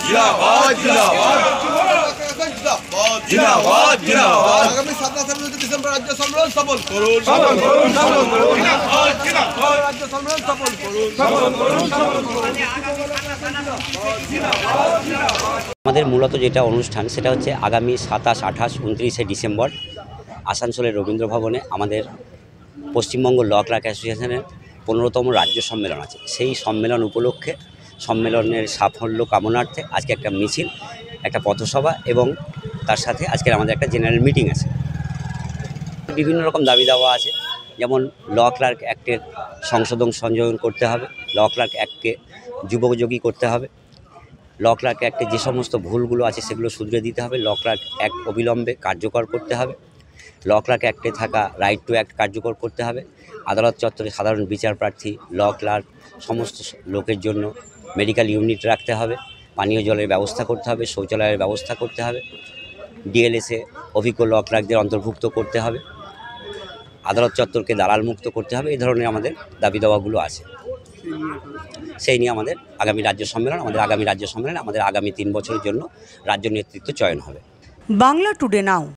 জিন্দাবাদ জিন্দাবাদ জিন্দাবাদ জিন্দাবাদ আগামী 27 ডিসেম্বর রাজ্য সম্মেলন সফল করুন। সফল করুন সফল করুন রাজ্য সম্মেলন সফল করুন। আমাদের মূলত যেটা অনুষ্ঠান সেটা হচ্ছে আগামী 27, 28, 29 ডিসেম্বর আসানসোলের রবীন্দ্র ভবনে আমাদের পশ্চিমবঙ্গ ল ক্লার্ক অ্যাসোসিয়েশনের 15তম রাজ্য সম্মেলন আছে। সেই সম্মেলন উপলক্ষে সম্মেলনের সাফল্য কামনার্থে আজকে একটা মিছিল, একটা পথসভা এবং তার সাথে আজকের আমাদের একটা জেনারেল মিটিং আছে। বিভিন্ন রকম দাবি দাওয়া আছে, যেমন ল ক্লার্ক অ্যাক্টের সংযোজন করতে হবে, ল ক্লার্ক অ্যাক্টকে যুগোপযোগী করতে হবে, ল ক্লার্ক অ্যাক্টে যে সমস্ত ভুলগুলো আছে সেগুলো শুধরে দিতে হবে, ল ক্লার্ক অ্যাক্ট অবিলম্বে কার্যকর করতে হবে, ল ক্লার্ক অ্যাক্টে থাকা রাইট টু অ্যাক্ট কার্যকর করতে হবে, আদালত চত্বরে সাধারণ বিচার প্রার্থী, ল ক্লার্ক সমস্ত লোকের জন্য মেডিকেল ইউনিট রাখতে হবে, পানীয় জলের ব্যবস্থা করতে হবে, শৌচালয়ের ব্যবস্থা করতে হবে, ডিএলএসে অভিজ্ঞ ল ক্লার্কদের অন্তর্ভুক্ত করতে হবে, আদালত চত্বরকে দালাল মুক্ত করতে হবে। এই ধরনের আমাদের দাবি দাওয়াগুলো আছে। সেই নিয়ে আমাদের আগামী রাজ্য সম্মেলন, আমাদের আগামী 3 বছরের জন্য রাজ্য নেতৃত্ব চয়ন হবে। বাংলা টুডে নাও।